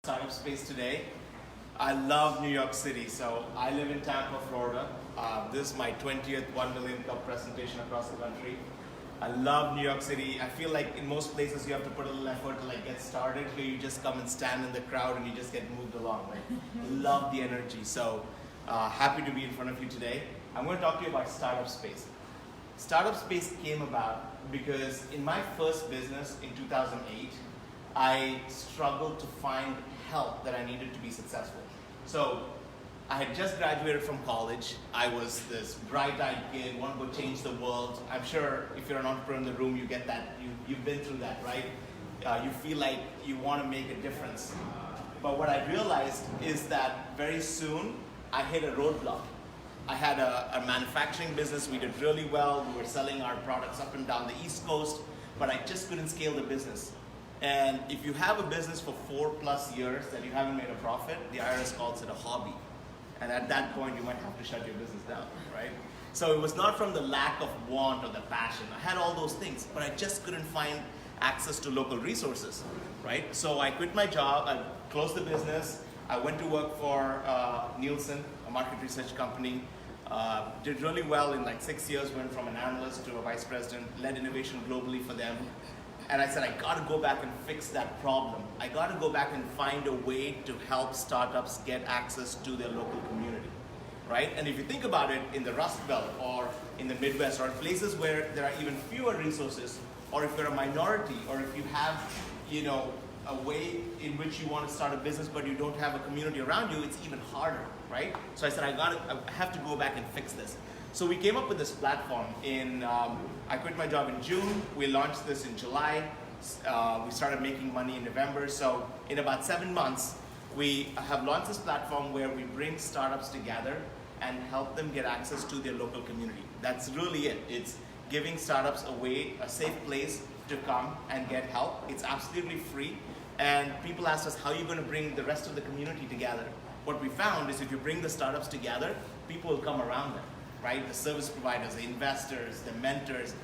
Startup space today. I love New York City, so I live in Tampa, Florida. This is my 20th 1 million cup presentation across the country. I love New York City. I feel like in most places you have to put a little effort to get started. Here you just come and stand in the crowd and you just get moved along. Love the energy. So happy to be in front of you today. I'm going to talk to you about Startup Space. Startup Space came about because in my first business in 2008, I struggled to find help that I needed to be successful. So I had just graduated from college. I was this bright-eyed kid, want to go change the world. I'm sure if you're an entrepreneur in the room, you get that. You've been through that, right? You feel like you want to make a difference. But what I realized is that very soon I hit a roadblock. I had a manufacturing business. We did really well. We were selling our products up and down the East Coast, but I just couldn't scale the business. And if you have a business for 4+ years that you haven't made a profit, the IRS calls it a hobby. And at that point, you might have to shut your business down, right? So it was not from the lack of want or the passion. I had all those things, but I just couldn't find access to local resources, right? So I quit my job, I closed the business, I went to work for Nielsen, a market research company, did really well in 6 years, went from an analyst to a vice president, led innovation globally for them. And I said, I got to go back and fix that problem. I got to go back and find a way to help startups get access to their local community, right? And if you think about it, in the Rust Belt or in the Midwest or places where there are even fewer resources, or if you're a minority, or if you have, a way in which you want to start a business but you don't have a community around you, it's even harder, right? So I said, I have to go back and fix this. So we came up with this platform I quit my job in June, we launched this in July, we started making money in November. So in about 7 months, we have launched this platform where we bring startups together and help them get access to their local community. That's really it. It's giving startups a safe place to come and get help. It's absolutely free. And people ask us, how are you going to bring the rest of the community together? What we found is if you bring the startups together, people will come around them. Right? The service providers, the investors, the mentors.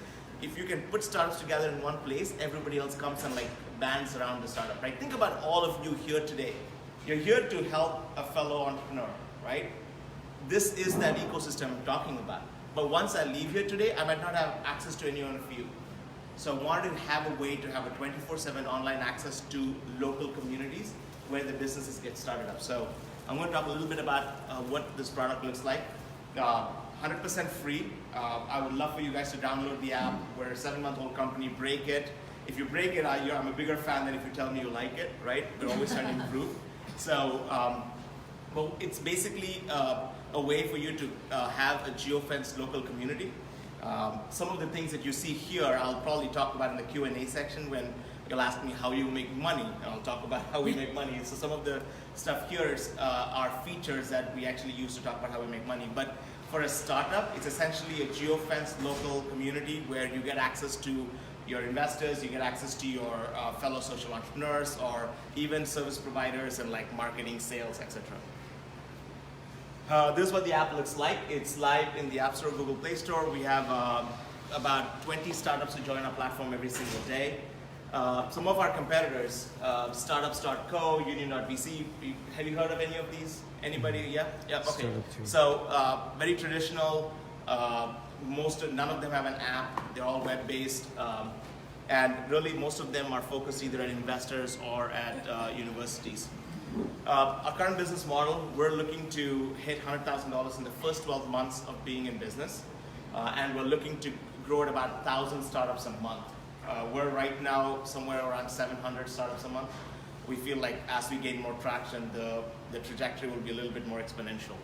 If you can put startups together in one place, everybody else comes and bands around the startup, right? Think about all of you here today. You're here to help a fellow entrepreneur, right? This is that ecosystem I'm talking about. But once I leave here today, I might not have access to any one of you. So I wanted to have a way to have a 24/7 online access to local communities where the businesses get started up. So I'm going to talk a little bit about what this product looks like. 100% free. I would love for you guys to download the app. We're a 7-month-old company. Break it. If you break it, I'm a bigger fan than if you tell me you like it, right? We're always trying to improve. So, well, it's basically a way for you to have a geofenced local community. Some of the things that you see here, I'll probably talk about in the Q&A section when you'll ask me how you make money. I'll talk about how we make money. So some of the stuff here are features that we actually use to talk about how we make money. But for a startup, it's essentially a geofenced local community where you get access to your investors, you get access to your fellow social entrepreneurs, or even service providers and marketing, sales, etc. This is what the app looks like. It's live in the App Store, Google Play Store. We have about 20 startups who join our platform every single day. Some of our competitors, startups.co, union.vc, have you heard of any of these? Anybody? Yeah? Yeah, okay. So very traditional, none of them have an app, they're all web-based, and really most of them are focused either at investors or at universities. Our current business model, we're looking to hit $100,000 in the first 12 months of being in business, and we're looking to grow at about 1,000 startups a month. We're right now somewhere around 700 startups a month. We feel like as we gain more traction, the trajectory will be a little bit more exponential.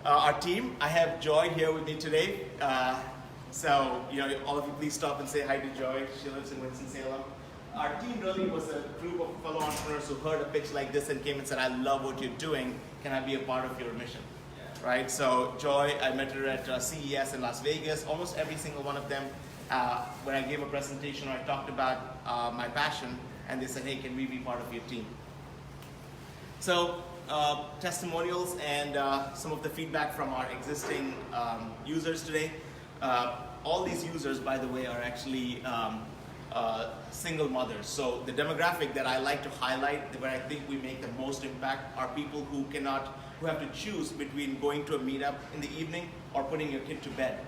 Our team, I have Joy here with me today. So, all of you please stop and say hi to Joy. She lives in Winston-Salem. Our team really was a group of fellow entrepreneurs who heard a pitch like this and came and said, I love what you're doing. Can I be a part of your mission? Yeah. Right? So Joy, I met her at CES in Las Vegas. Almost every single one of them, when I gave a presentation or I talked about my passion, and they said, hey, can we be part of your team? So testimonials and some of the feedback from our existing users today. All these users, by the way, are actually single mothers. So the demographic that I like to highlight, where I think we make the most impact, are people who have to choose between going to a meetup in the evening or putting your kid to bed.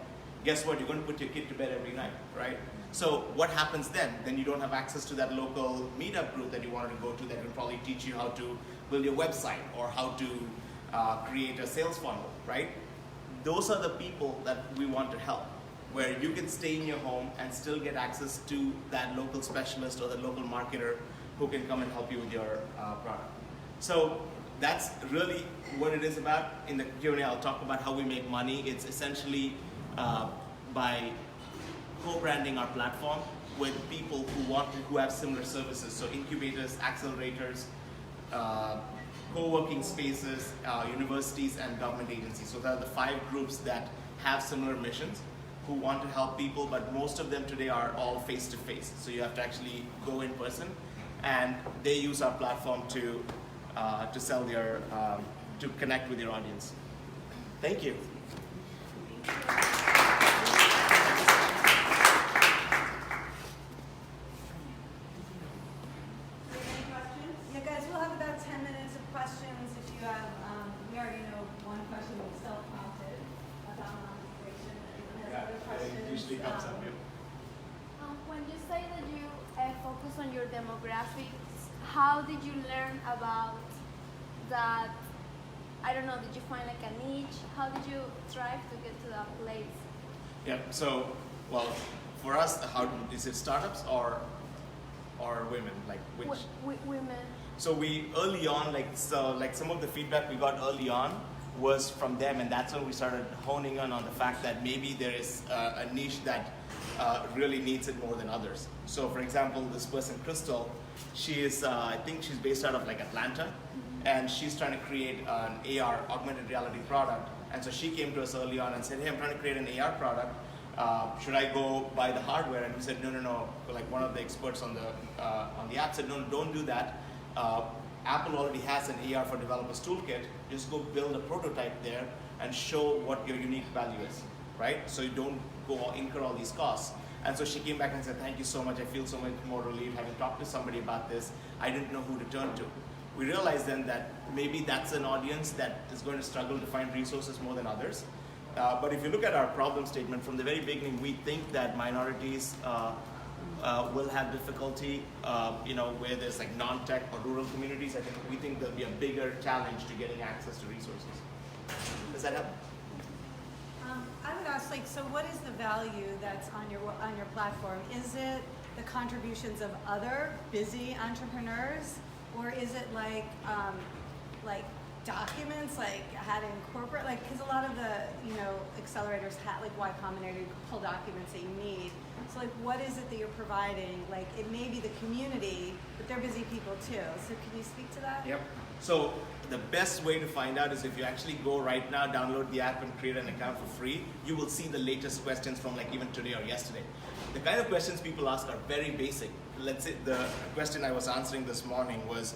Guess what? You're going to put your kid to bed every night, right? So what happens then? Then you don't have access to that local meetup group that you wanted to go to that will probably teach you how to build your website or how to create a sales funnel, right? Those are the people that we want to help, where you can stay in your home and still get access to that local specialist or the local marketer who can come and help you with your product. So that's really what it is about. In the Q&A, I'll talk about how we make money. It's essentially by co-branding our platform with people who have similar services. So incubators, accelerators, co-working spaces, universities, and government agencies. So there are the 5 groups that have similar missions who want to help people, but most of them today are all face-to-face. So you have to actually go in person, and they use our platform to sell their, to connect with your audience. Thank you. When you say that you focus on your demographics, how did you learn about that? I don't know, did you find like a niche? How did you strive to get to that place? Yeah, so, well, for us, how is it startups or women? Like which? Women. So we early on, like some of the feedback we got early on was from them, and that's when we started honing in on the fact that maybe there is a niche that really needs it more than others. So for example, this person, Crystal, she is, I think she's based out of like Atlanta, and she's trying to create an AR, augmented reality product. And so she came to us early on and said, hey, I'm trying to create an AR product. Should I go buy the hardware? And we said, no. Like one of the experts on the app said, no, don't do that. Apple already has an AR for developers toolkit. Just go build a prototype there and show what your unique value is, right? So you don't go incur all these costs. And so she came back and said, thank you so much. I feel so much more relieved having talked to somebody about this. I didn't know who to turn to. We realized then that maybe that's an audience that is going to struggle to find resources more than others. But if you look at our problem statement, from the very beginning, we think that minorities will have difficulty, where there's like non-tech or rural communities. We think there'll be a bigger challenge to getting access to resources. Does that help? I would ask, so what is the value that's on your platform? Is it the contributions of other busy entrepreneurs, or is it like documents, like how to incorporate, because a lot of the accelerators have like Y Combinator, you can pull documents that you need. So what is it that you're providing? It may be the community, but they're busy people too. So can you speak to that? Yep. So the best way to find out is if you actually go right now, download the app and create an account for free, you will see the latest questions from even today or yesterday. The kind of questions people ask are very basic. Let's say the question I was answering this morning was,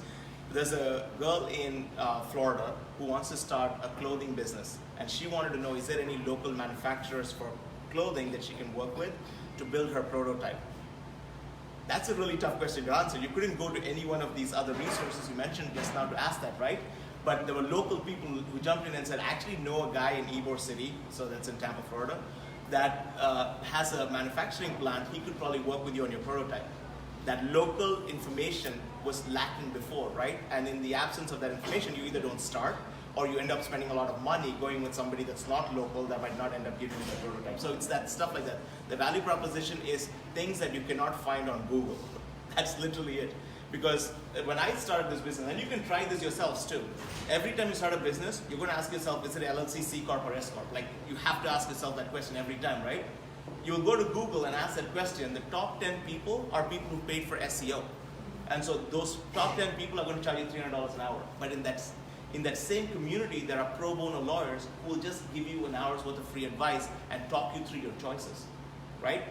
there's a girl in Florida who wants to start a clothing business, and she wanted to know, is there any local manufacturers for clothing that she can work with to build her prototype? That's a really tough question to answer. You couldn't go to any one of these other resources you mentioned just now to ask that, right? But there were local people who jumped in and said, I actually know a guy in Ybor City, so that's in Tampa, Florida, that has a manufacturing plant. He could probably work with you on your prototype. That local information was lacking before, right? And in the absence of that information, you either don't start or you end up spending a lot of money going with somebody that's not local that might not end up giving you the prototype. So it's that stuff like that. The value proposition is things that you cannot find on Google. That's literally it. Because when I started this business, and you can try this yourselves too, every time you start a business, you're going to ask yourself, is it LLC, C Corp, or S Corp? You have to ask yourself that question every time, right? You'll go to Google and ask that question. The top 10 people are people who paid for SEO. And so those top 10 people are going to charge you $300 an hour. But in that same community, there are pro bono lawyers who will just give you an hour's worth of free advice and talk you through your choices, right?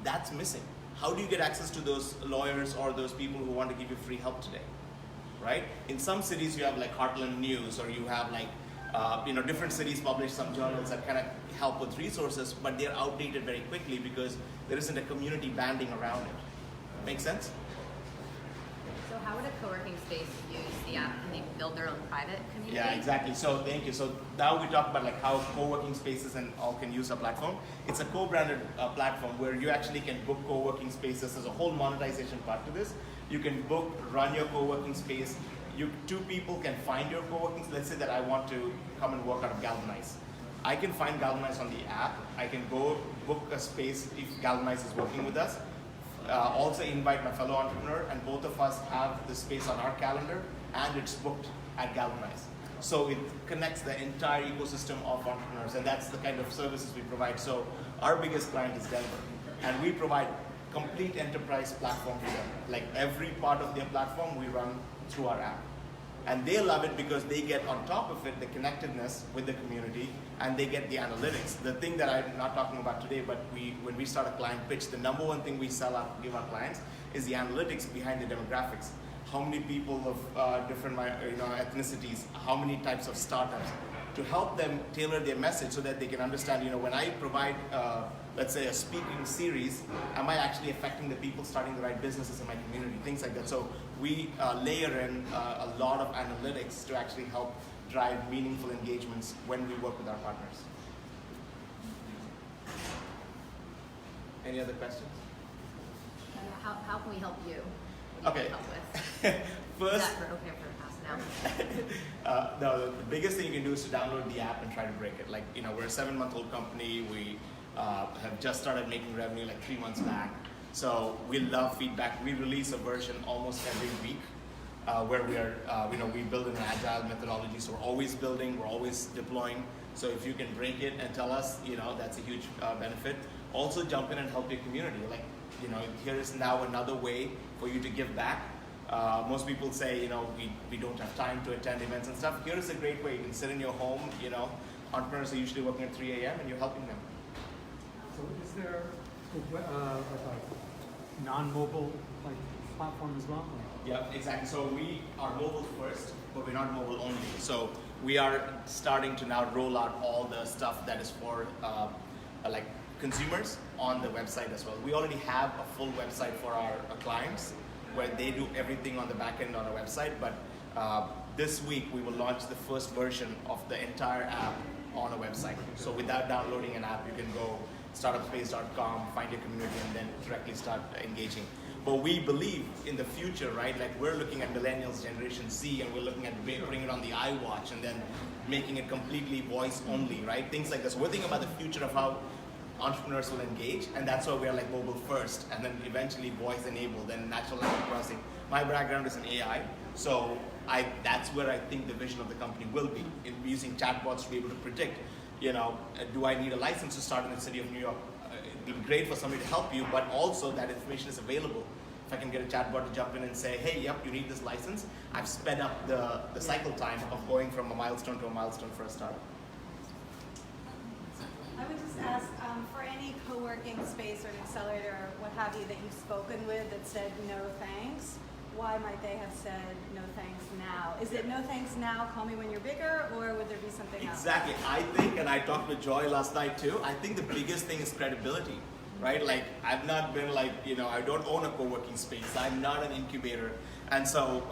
That's missing. How do you get access to those lawyers or those people who want to give you free help today, right? In some cities, you have Heartland News, or you have different cities publish some journals that kind of help with resources, but they're outdated very quickly because there isn't a community banding around it, Make sense? So how would a co-working space use the app? Can they build their own private community? Yeah, exactly. So thank you. So now we talk about like how co-working spaces and all can use our platform. It's a co-branded platform where you actually can book co-working spaces. There's a whole monetization part to this. You can book, run your co-working space. Two people can find your co-working. Let's say that I want to come and work out of Galvanize. I can find Galvanize on the app. I can go book a space if Galvanize is working with us. Also invite my fellow entrepreneur, and both of us have the space on our calendar, and it's booked at Galvanize. So it connects the entire ecosystem of entrepreneurs, and that's the kind of services we provide. So our biggest client is Denver, and we provide complete enterprise platform for them. Like every part of their platform we run through our app. And they love it because they get on top of it the connectedness with the community, and they get the analytics. The thing that I'm not talking about today, but when we start a client pitch, the number one thing we give our clients is the analytics behind the demographics. How many people of different ethnicities, how many types of startups, to help them tailor their message so that they can understand, when I provide, let's say, a speaking series, am I actually affecting the people starting the right businesses in my community, things like that. So we layer in a lot of analytics to actually help drive meaningful engagements when we work with our partners. Any other questions? How can we help you? Okay. Help with? First, Is that okay for us now? no, the biggest thing you can do is to download the app and try to break it. Like, we're a 7-month-old company. We have just started making revenue like 3 months back. So we love feedback. We release a version almost every week where we are, we build in an agile methodology. So we're always building, we're always deploying. So if you can break it and tell us, that's a huge benefit. Also jump in and help your community. Like, here is now another way for you to give back. Most people say, we don't have time to attend events and stuff. Here is a great way. You can sit in your home, entrepreneurs are usually working at 3 a.m. and you're helping them. So is there like a non-mobile platform as well? Yeah, exactly. So we are mobile first, but we're not mobile only. So we are starting to now roll out all the stuff that is for like consumers on the website as well. We already have a full website for our clients where they do everything on the back end on our website, but this week we will launch the first version of the entire app on a website. So without downloading an app, you can go startupspace.com, find your community, and then directly start engaging. But we believe in the future, right? Like we're looking at millennials, Generation Z, and we're looking at putting it on the iWatch and then making it completely voice only, right? Things like this. We're thinking about the future of how entrepreneurs will engage, and that's why we're like mobile first, and then eventually voice enabled, then natural language processing. My background is in AI, so that's where I think the vision of the company will be, in using chatbots to be able to predict, do I need a license to start in the city of New York? It'd be great for somebody to help you, but also that information is available. If I can get a chatbot to jump in and say, hey, yep, you need this license, I've sped up the cycle time of going from a milestone to a milestone for a startup. I would just ask, for any co-working space or an accelerator or what have you that you've spoken with that said no thanks, why might they have said no thanks now? Is it no thanks now, call me when you're bigger, or would there be something else? Exactly. I think, and I talked with Joy last night too, I think the biggest thing is credibility, right? Like, I've not been like, I don't own a co-working space. I'm not an incubator. And so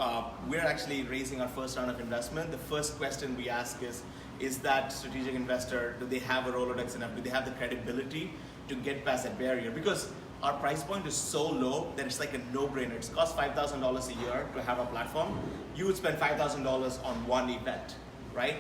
we're actually raising our first round of investment. The first question we ask is that strategic investor, do they have a Rolodex enough? Do they have the credibility to get past that barrier? Because our price point is so low that it's like a no-brainer. It costs $5,000 a year to have a platform. You would spend $5,000 on one event, right?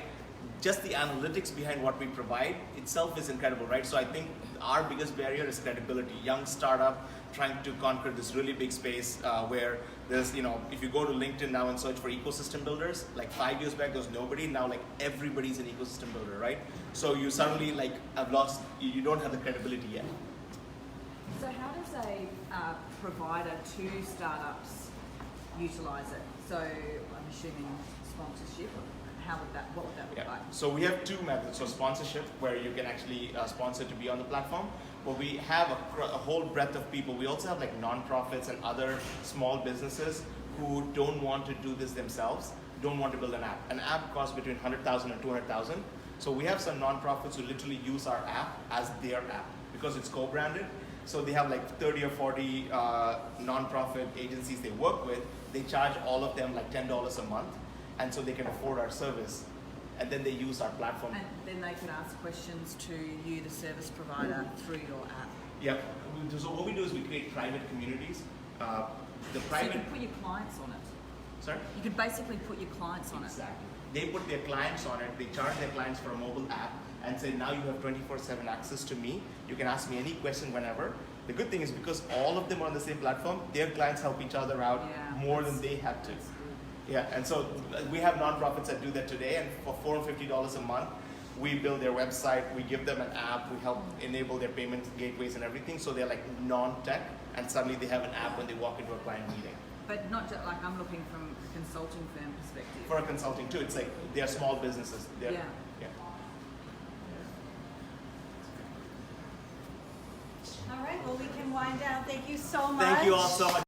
Just the analytics behind what we provide itself is incredible, right? So I think our biggest barrier is credibility. Young startup trying to conquer this really big space where there's, if you go to LinkedIn now and search for ecosystem builders, like 5 years back there was nobody, now like everybody's an ecosystem builder, right? So you suddenly have lost, you don't have the credibility yet. So how does a provider to startups utilize it? So I'm assuming sponsorship. What would that look like? So we have two methods. So sponsorship, where you can actually sponsor to be on the platform. But we have a whole breadth of people. We also have like nonprofits and other small businesses who don't want to do this themselves, don't want to build an app. An app costs between $100,000 and $200,000. So we have some nonprofits who literally use our app as their app because it's co-branded. So they have like 30 or 40 nonprofit agencies they work with. They charge all of them like $10 a month, and so they can afford our service. And then they use our platform. And then they can ask questions to you, the service provider, through your app. Yep. So what we do is we create private communities. The So you private. can put your clients on it. Sorry. You could basically put your clients on it. Exactly. They put their clients on it. They charge their clients for a mobile app and say, now you have 24/7 access to me. You can ask me any question whenever. The good thing is because all of them are on the same platform, their clients help each other out Yeah, more than they have to. That's good. Yeah, and so we have nonprofits that do that today, and for $450 a month, we build their website, we give them an app, we help enable their payment gateways and everything, so they're like non-tech, and suddenly they have an app when they walk into a client meeting. But not just like I'm looking from a consulting firm perspective. For a consulting too, it's like they're small businesses. They're, Yeah. yeah. All right, well, we can wind down. Thank you so much. Thank you all so much.